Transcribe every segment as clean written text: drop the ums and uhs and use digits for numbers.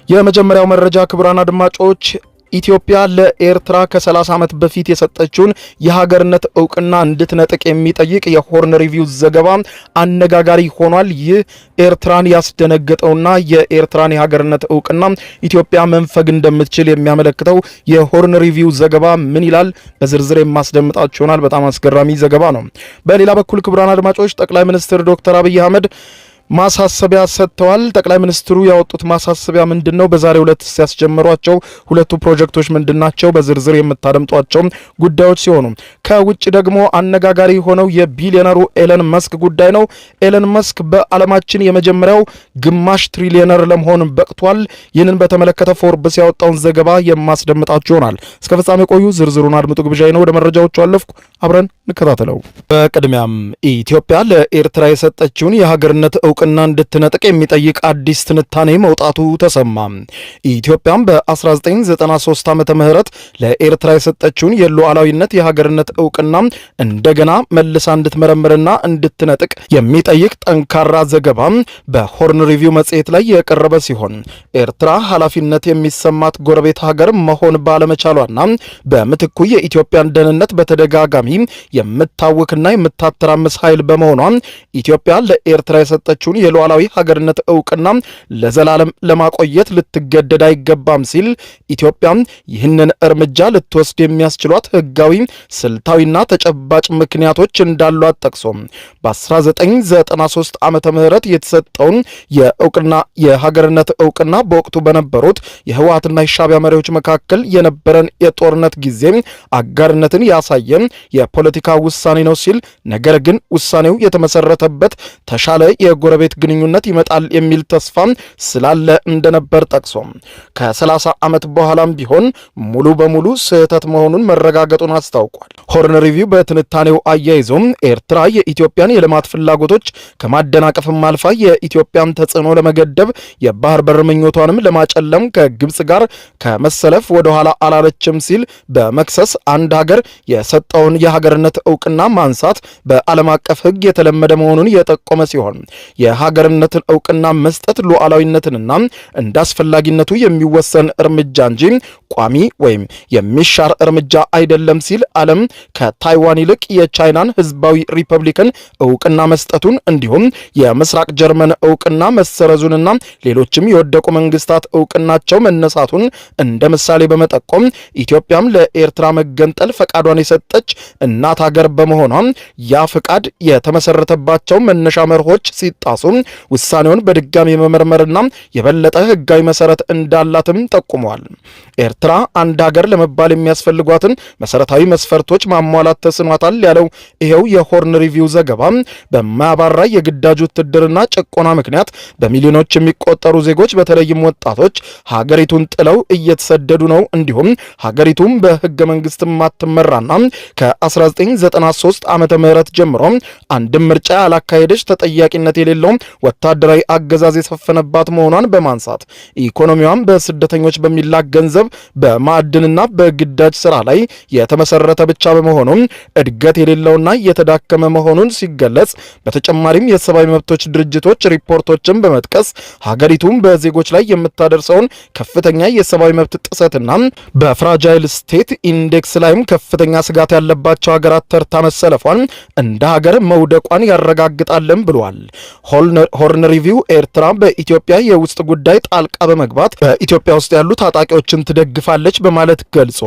የመጀመሪያው መረጃ ክቡራን አድማጮች ኢትዮጵያ ለኤርትራ ከ30 ዓመት በፊት የሰጠችውን የሀገርነት ዕውቅና እንድትነጥቅ የሚጠይቅ የሆርን ሪቪው ዘገባ አነጋጋሪ ሆኗል። ይህ ኤርትራን ያስደነገጠውና የኤርትራን የሀገርነት ዕውቅና ኢትዮጵያ መንፈግ እንደምትችል የሚያመለክተው የሆርን ሪቪው ዘገባ ምን ይላል? በዝርዝር የማስደምጣችሁ ይሆናል። በጣም አስገራሚ ዘገባ ነው። በሌላ በኩል ክቡራን አድማጮች ጠቅላይ ሚኒስትር ዶክተር አብይ አህመድ ማሳሰቢያ ሰጥተዋል። ጠቅላይ ሚኒስትሩ ያወጡት ማሳሰቢያ ምንድነው? በዛሬው ዕለት ሲያስጀምሯቸው ሁለቱ ፕሮጀክቶች ምንድናቸው? በዝርዝር የምታደምጧቸው ጉዳዮች ሲሆኑ ከውጭ ደግሞ አነጋጋሪ ሆነው የቢሊዮነሩ ኤለን መስክ ጉዳይ ነው። ኤለን መስክ በዓለማችን የመጀመሪያው ግማሽ ትሪሊዮነር ለመሆን በቅቷል። ይህንን በተመለከተ ፎርብስ ያወጣውን ዘገባ የማስደምጣችሁ ይሆናል። እስከ ፍጻሜ ቆዩ። ዝርዝሩን አድምጡ ግብዣይ ነው። ወደ መረጃዎቹ አለፍኩ። አብረን እንከታተለው። በቅድሚያም ኢትዮጵያ ለኤርትራ የሰጠችውን የሀገርነት ዕውቅና እንድትነጥቅ የሚጠይቅ አዲስ ትንታኔ መውጣቱ ተሰማ። ኢትዮጵያም በ1993 ዓመተ ምህረት ለኤርትራ የሰጠችውን የሉዓላዊነት የሀገርነት ዕውቅና እንደገና መልሳ እንድትመረምርና እንድትነጥቅ የሚጠይቅ ጠንካራ ዘገባ በሆርን ሪቪው መጽሔት ላይ የቀረበ ሲሆን ኤርትራ ኃላፊነት የሚሰማት ጎረቤት ሀገር መሆን ባለመቻሏና በምትኩ የኢትዮጵያን ደህንነት በተደጋጋሚ የምታውክና የምታተራምስ ኃይል በመሆኗ ኢትዮጵያ ለኤርትራ የሰጠችውን የሉዓላዊ ሀገርነት ዕውቅና ለዘላለም ለማቆየት ልትገደድ አይገባም ሲል ኢትዮጵያ ይህንን እርምጃ ልትወስድ የሚያስችሏት ህጋዊ ስልታዊና ተጨባጭ ምክንያቶች እንዳሏት ጠቅሶ በ1993 ዓመተ ምህረት የተሰጠውን የሀገርነት ዕውቅና በወቅቱ በነበሩት የህወሓትና የሻዕቢያ መሪዎች መካከል የነበረን የጦርነት ጊዜ አጋርነትን ያሳየ የፖለቲካ ውሳኔ ነው ሲል ነገር ግን ውሳኔው የተመሰረተበት ተሻለ የጎረቤት ግንኙነት ይመጣል የሚል ተስፋ ስላለ እንደነበር ጠቅሶ ከ30 ዓመት በኋላም ቢሆን ሙሉ በሙሉ ስህተት መሆኑን መረጋገጡን አስታውቋል። ሆርን ሪቪው በትንታኔው አያይዞም ኤርትራ የኢትዮጵያን የልማት ፍላጎቶች ከማደናቀፍም አልፋ የኢትዮጵያን ተጽዕኖ ለመገደብ የባህር በር ምኞቷንም ለማጨለም ከግብጽ ጋር ከመሰለፍ ወደ ኋላ አላለችም ሲል በመክሰስ አንድ ሀገር የሰጠውን የሀገርነት ዕውቅና ማንሳት በዓለም አቀፍ ሕግ የተለመደ መሆኑን የጠቆመ ሲሆን የሀገርነትን ዕውቅና መስጠት ሉዓላዊነትንና እንዳስፈላጊነቱ የሚወሰን እርምጃ እንጂ ቋሚ ወይም የሚሻር እርምጃ አይደለም ሲል ዓለም ከታይዋን ይልቅ የቻይናን ህዝባዊ ሪፐብሊክን ዕውቅና መስጠቱን እንዲሁም የምስራቅ ጀርመን ዕውቅና መሰረዙንና ሌሎችም የወደቁ መንግስታት ዕውቅናቸው መነሳቱን እንደ ምሳሌ በመጠቆም ኢትዮጵያም ለኤርትራ መገንጠል ፈቃዷን የሰጠች እናት ሀገር በመሆኗ ያ ፈቃድ የተመሰረተባቸው መነሻ መርሆች ሲጣሱ ውሳኔውን በድጋሚ መመርመርና የበለጠ ህጋዊ መሰረት እንዳላትም ጠቁመዋል። ኤርትራ አንድ ሀገር ለመባል የሚያስፈልጓትን መሰረታዊ መስፈርቶች ማሟላት ተስኗታል ያለው ይሄው የሆርን ሪቪው ዘገባ በማያባራ የግዳጅ ውትድርና ጭቆና ምክንያት በሚሊዮኖች የሚቆጠሩ ዜጎች በተለይም ወጣቶች ሀገሪቱን ጥለው እየተሰደዱ ነው። እንዲሁም ሀገሪቱም በህገ መንግስት ማትመራና ከ1993 ዓመተ ምህረት ጀምሮ አንድም ምርጫ ያላካሄደች ተጠያቂነት የሌለው ወታደራዊ አገዛዝ የሰፈነባት መሆኗን በማንሳት ኢኮኖሚዋም በስደተኞች በሚላክ ገንዘብ በማዕድንና በግዳጅ ስራ ላይ የተመሰረተ ብቻ በመሆኑ እድገት የሌለውና የተዳከመ መሆኑን ሲገለጽ በተጨማሪም የሰብአዊ መብቶች ድርጅቶች ሪፖርቶችን በመጥቀስ ሀገሪቱም በዜጎች ላይ የምታደርሰውን ከፍተኛ የሰብአዊ መብት ጥሰትና በፍራጃይል ስቴት ኢንዴክስ ላይም ከፍተኛ ስጋት ያለባቸው ሀገራት ተርታ መሰለፏን እንደ ሀገር መውደቋን ያረጋግጣልን ብሏል። ሆርን ሪቪው ኤርትራ በኢትዮጵያ የውስጥ ጉዳይ ጣልቃ በመግባት በኢትዮጵያ ውስጥ ያሉ ታጣቂዎችን ትደግፋለች በማለት ገልጾ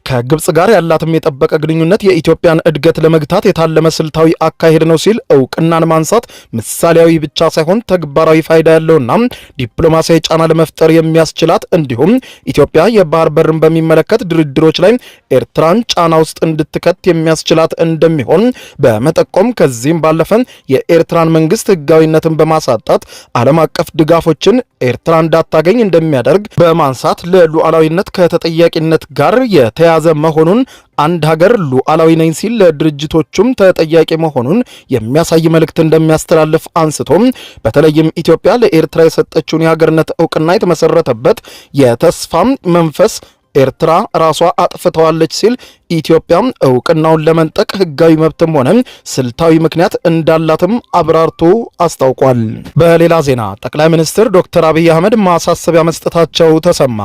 ከግብጽ ጋር ያላትም የጠበቀ ግንኙነት የኢትዮጵያን እድገት ለመግታት የታለመ ስልታዊ አካሄድ ነው ሲል ዕውቅናን ማንሳት ምሳሌያዊ ብቻ ሳይሆን ተግባራዊ ፋይዳ ያለውና ዲፕሎማሲያዊ ጫና ለመፍጠር የሚያስችላት እንዲሁም ኢትዮጵያ የባህር በርን በሚመለከት ድርድሮች ላይ ኤርትራን ጫና ውስጥ እንድትከት የሚያስችላት እንደሚሆን በመጠቆም ከዚህም ባለፈ የኤርትራን መንግስት ህጋዊነትን በማሳጣት ዓለም አቀፍ ድጋፎችን ኤርትራ እንዳታገኝ እንደሚያደርግ በማንሳት ለሉዓላዊነት ከተጠያቂነት ጋር የተያዘ መሆኑን አንድ ሀገር ሉዓላዊ ነኝ ሲል ለድርጅቶቹም ተጠያቂ መሆኑን የሚያሳይ መልእክት እንደሚያስተላልፍ አንስቶም በተለይም ኢትዮጵያ ለኤርትራ የሰጠችውን የሀገርነት ዕውቅና የተመሰረተበት የተስፋ መንፈስ ኤርትራ ራሷ አጥፍተዋለች ሲል ኢትዮጵያ እውቅናውን ለመንጠቅ ህጋዊ መብትም ሆነ ስልታዊ ምክንያት እንዳላትም አብራርቶ አስታውቋል። በሌላ ዜና ጠቅላይ ሚኒስትር ዶክተር አብይ አህመድ ማሳሰቢያ መስጠታቸው ተሰማ።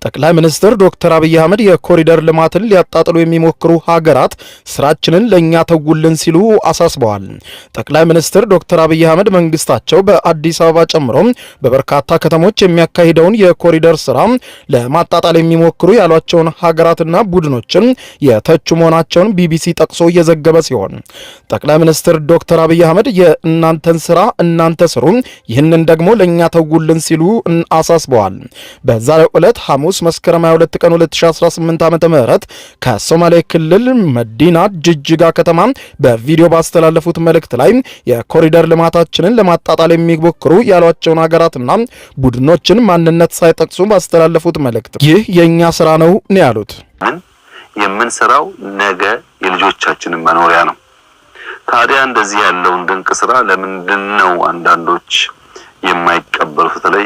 ጠቅላይ ሚኒስትር ዶክተር አብይ አህመድ የኮሪደር ልማትን ሊያጣጥሉ የሚሞክሩ ሀገራት ስራችንን ለኛ ተውልን ሲሉ አሳስበዋል። ጠቅላይ ሚኒስትር ዶክተር አብይ አህመድ መንግስታቸው በአዲስ አበባ ጨምሮ በበርካታ ከተሞች የሚያካሂደውን የኮሪደር ስራ ለማጣጣል የሚሞክሩ ያሏቸውን ሀገራትና ቡድኖችን የተቹ መሆናቸውን ቢቢሲ ጠቅሶ እየዘገበ ሲሆን ጠቅላይ ሚኒስትር ዶክተር አብይ አህመድ የእናንተን ስራ እናንተ ስሩ፣ ይህንን ደግሞ ለኛ ተውልን ሲሉ አሳስበዋል። በዛሬው ዕለት ሐሙስ መስከረም 22 ቀን 2018 ዓ.ም ከሶማሌ ክልል መዲና ጅጅጋ ከተማ በቪዲዮ ባስተላለፉት መልእክት ላይ የኮሪደር ልማታችንን ለማጣጣል የሚሞክሩ ያሏቸውን ሀገራትና ቡድኖችን ማንነት ሳይጠቅሱ ባስተላለፉት መልእክት ይህ የኛ ስራ ነው ያሉት። የምንሰራው ነገ የልጆቻችንን መኖሪያ ነው። ታዲያ እንደዚህ ያለውን ድንቅ ስራ ለምንድን ነው አንዳንዶች የማይቀበሉት? በተለይ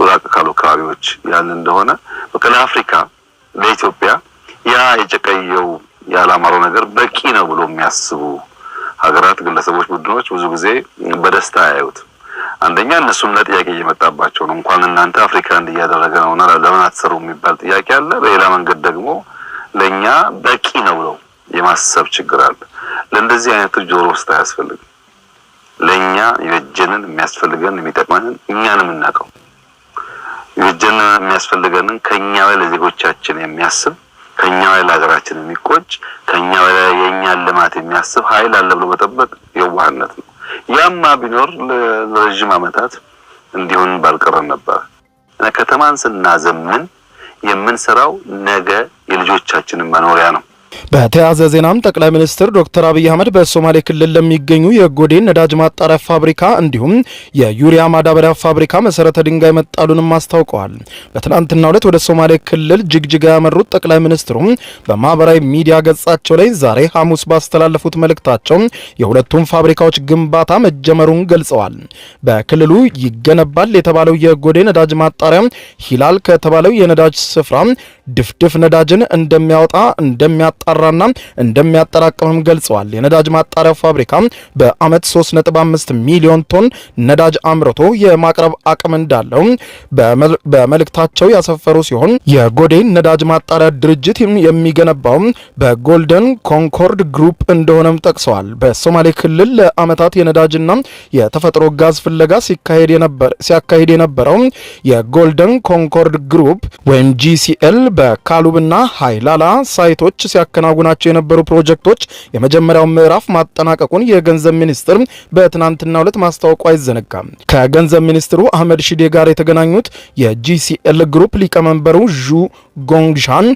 ራቅ ካሉ አካባቢዎች ያለ እንደሆነ በቃ ለአፍሪካ ለኢትዮጵያ ያ የጨቀየው ያላማረው ነገር በቂ ነው ብሎ የሚያስቡ ሀገራት፣ ግለሰቦች፣ ቡድኖች ብዙ ጊዜ በደስታ ያዩት። አንደኛ እነሱም ለጥያቄ እየመጣባቸው ነው። እንኳን እናንተ አፍሪካ እንዲያደረገ ነውና ለምን አትሰሩ የሚባል ጥያቄ አለ። በሌላ መንገድ ደግሞ ለኛ በቂ ነው ብለው የማሰብ ችግር አለ። ለእንደዚህ አይነቱ ጆሮ ውስጥ አያስፈልግም። ለኛ የጀንን የሚያስፈልገን የሚጠቅመንን እኛንም እናቀው የጀንን የሚያስፈልገንን ከኛ ላይ ለዜጎቻችን የሚያስብ ከኛ ላይ ለሀገራችን የሚቆጭ ከኛ ላይ የኛን ልማት የሚያስብ ኃይል አለ ብሎ መጠበቅ የዋህነት ነው። ያማ ቢኖር ለረጅም ዓመታት እንዲሆን ባልቀረን ነበር። ከተማን ስናዘምን የምንሰራው ነገ የልጆቻችንን መኖሪያ ነው። በተያያዘ ዜናም ጠቅላይ ሚኒስትር ዶክተር አብይ አህመድ በሶማሌ ክልል ለሚገኙ የጎዴ ነዳጅ ማጣሪያ ፋብሪካ እንዲሁም የዩሪያ ማዳበሪያ ፋብሪካ መሰረተ ድንጋይ መጣሉንም አስታውቀዋል። በትናንትናው ዕለት ወደ ሶማሌ ክልል ጅግጅጋ ያመሩት ጠቅላይ ሚኒስትሩ በማህበራዊ ሚዲያ ገጻቸው ላይ ዛሬ ሐሙስ ባስተላለፉት መልእክታቸው የሁለቱም ፋብሪካዎች ግንባታ መጀመሩን ገልጸዋል። በክልሉ ይገነባል የተባለው የጎዴ ነዳጅ ማጣሪያ ሂላል ከተባለው የነዳጅ ስፍራ ድፍድፍ ነዳጅን እንደሚያወጣ እንደሚያጣራና እንደሚያጠራቅምም ገልጸዋል። የነዳጅ ማጣሪያ ፋብሪካ በአመት 3.5 ሚሊዮን ቶን ነዳጅ አምርቶ የማቅረብ አቅም እንዳለው በመልእክታቸው ያሰፈሩ ሲሆን የጎዴ ነዳጅ ማጣሪያ ድርጅት የሚገነባው በጎልደን ኮንኮርድ ግሩፕ እንደሆነም ጠቅሰዋል። በሶማሌ ክልል ለአመታት የነዳጅና የተፈጥሮ ጋዝ ፍለጋ ሲያካሂድ የነበረው የጎልደን ኮንኮርድ ግሩፕ ወይም GCL በካሉብና ሃይላላ ሳይቶች ሲያከናውናቸው የነበሩ ፕሮጀክቶች የመጀመሪያው ምዕራፍ ማጠናቀቁን የገንዘብ ሚኒስትር በትናንትናው ዕለት ማስታወቁ አይዘነጋም። ከገንዘብ ሚኒስትሩ አህመድ ሺዴ ጋር የተገናኙት የጂሲኤል ግሩፕ ሊቀመንበሩ ዡ ጎንግሻን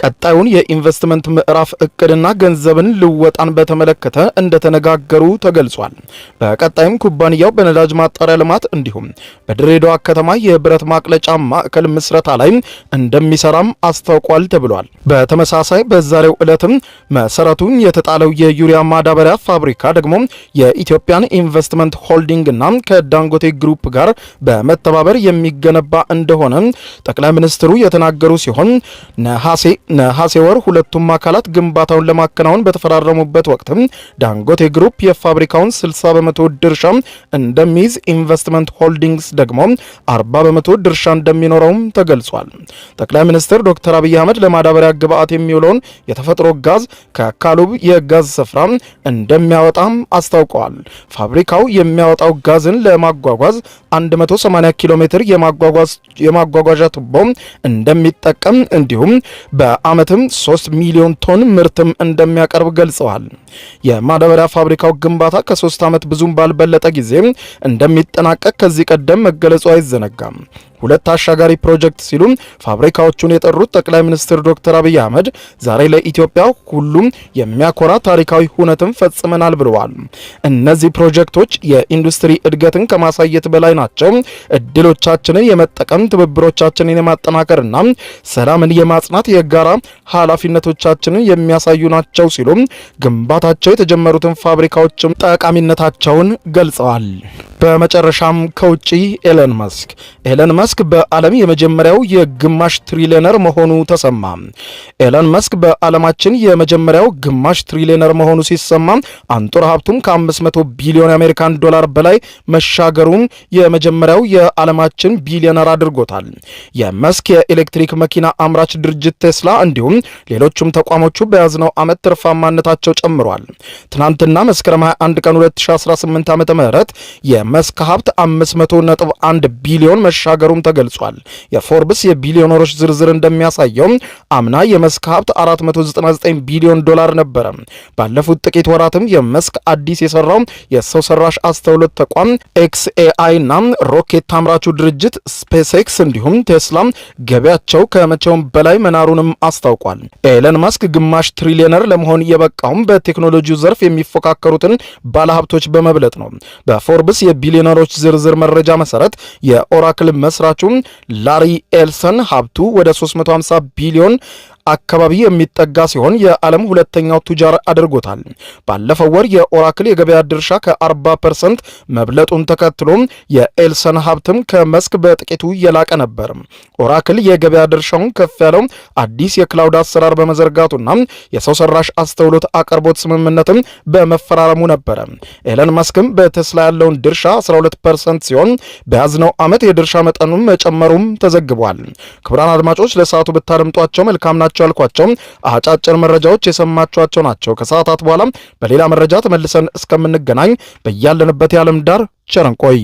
ቀጣዩን የኢንቨስትመንት ምዕራፍ እቅድና ገንዘብን ልወጣን በተመለከተ እንደተነጋገሩ ተገልጿል። በቀጣይም ኩባንያው በነዳጅ ማጣሪያ ልማት እንዲሁም በድሬዳዋ ከተማ የብረት ማቅለጫ ማዕከል ምስረታ ላይ እንደሚሰራም አስታውቋል ተብሏል። በተመሳሳይ በዛሬው ዕለትም መሰረቱን የተጣለው የዩሪያ ማዳበሪያ ፋብሪካ ደግሞ የኢትዮጵያን ኢንቨስትመንት ሆልዲንግ እና ከዳንጎቴ ግሩፕ ጋር በመተባበር የሚገነባ እንደሆነ ጠቅላይ ሚኒስትሩ የተናገሩ ሲሆን ነሐሴ ወር ሁለቱም አካላት ግንባታውን ለማከናወን በተፈራረሙበት ወቅት ዳንጎቴ ግሩፕ የፋብሪካውን 60% ድርሻ እንደሚይዝ ኢንቨስትመንት ሆልዲንግስ ደግሞ 40% ድርሻ እንደሚኖረውም ተገልጿል። ጠቅላይ ሚኒስትር ዶክተር አብይ አህመድ ለማዳበሪያ ግብአት የሚውለውን የተፈጥሮ ጋዝ ከካሉብ የጋዝ ስፍራ እንደሚያወጣም አስታውቀዋል። ፋብሪካው የሚያወጣው ጋዝን ለማጓጓዝ 180 ኪሎ ሜትር የማጓጓዣ ቱቦ እንደሚጠቀም እንዲሁም በአመትም 3 ሚሊዮን ቶን ምርትም እንደሚያቀርብ ገልጸዋል። የማዳበሪያ ፋብሪካው ግንባታ ከ3 ዓመት ብዙም ባልበለጠ ጊዜ እንደሚጠናቀቅ ከዚህ ቀደም መገለጹ አይዘነጋም። ሁለት አሻጋሪ ፕሮጀክት ሲሉ ፋብሪካዎቹን የጠሩት ጠቅላይ ሚኒስትር ዶክተር አብይ አህመድ ዛሬ ለኢትዮጵያ ሁሉም የሚያኮራ ታሪካዊ ሁነትን ፈጽመናል ብለዋል። እነዚህ ፕሮጀክቶች የኢንዱስትሪ እድገትን ከማሳየት በላይ ናቸው። እድሎቻችንን የመጠቀም ትብብሮቻችንን የማጠናከርና ሰላምን የማጽናት የጋራ ኃላፊነቶቻችንን የሚያሳዩ ናቸው ሲሉ ግንባታቸው የተጀመሩትን ፋብሪካዎችም ጠቃሚነታቸውን ገልጸዋል። በመጨረሻም ከውጪ ኤለን መስክ በዓለም የመጀመሪያው የግማሽ ትሪሊየነር መሆኑ ተሰማ። ኤለን መስክ በዓለማችን የመጀመሪያው ግማሽ ትሪሊየነር መሆኑ ሲሰማ አንጡራ ሀብቱም ከ500 ቢሊዮን የአሜሪካን ዶላር በላይ መሻገሩን የመጀመሪያው የዓለማችን ቢሊዮነር አድርጎታል። የመስክ የኤሌክትሪክ መኪና አምራች ድርጅት ቴስላ እንዲሁም ሌሎችም ተቋሞቹ በያዝነው ዓመት ትርፋማነታቸው ጨምሯል። ትናንትና መስከረም 21 ቀን 2018 ዓ.ም የመስክ ሀብት 500.1 ቢሊዮን መሻገሩም ተገልጿል። የፎርብስ የቢሊዮነሮች ዝርዝር እንደሚያሳየው አምና የመስክ ሀብት 499 ቢሊዮን ዶላር ነበረ። ባለፉት ጥቂት ወራትም የመስክ አዲስ የሰራው የሰው ሰራሽ አስተውሎት ተቋም ኤክስኤአይ እና ሮኬት አምራቹ ድርጅት ስፔስ ኤክስ እንዲሁም ቴስላ ገቢያቸው ከመቼውም በላይ መናሩንም አስታውቋል። ኤለን መስክ ግማሽ ትሪሊየነር ለመሆን የበቃውም በቴክኖሎጂው ዘርፍ የሚፎካከሩትን ባለሀብቶች በመብለጥ ነው። በፎርብስ የቢሊዮነሮች ዝርዝር መረጃ መሰረት የኦራክል መስራቹ ላሪ ኤልሰን ሀብቱ ወደ 350 ቢሊዮን አካባቢ የሚጠጋ ሲሆን የዓለም ሁለተኛው ቱጃር አድርጎታል። ባለፈው ወር የኦራክል የገበያ ድርሻ ከ40% መብለጡን ተከትሎ የኤልሰን ሀብትም ከመስክ በጥቂቱ የላቀ ነበር። ኦራክል የገበያ ድርሻውን ከፍ ያለው አዲስ የክላውድ አሰራር በመዘርጋቱና የሰው ሰራሽ አስተውሎት አቅርቦት ስምምነትም በመፈራረሙ ነበረ። ኤለን መስክም በቴስላ ያለውን ድርሻ 12% ሲሆን በያዝነው ዓመት የድርሻ መጠኑን መጨመሩም ተዘግቧል። ክቡራን አድማጮች ለሰዓቱ ብታደምጧቸው መልካም ናቸው ያልኳቸው አጫጭር መረጃዎች የሰማችኋቸው ናቸው። ከሰዓታት በኋላ በሌላ መረጃ ተመልሰን እስከምንገናኝ በያለንበት የዓለም ዳር ቸር እንቆይ።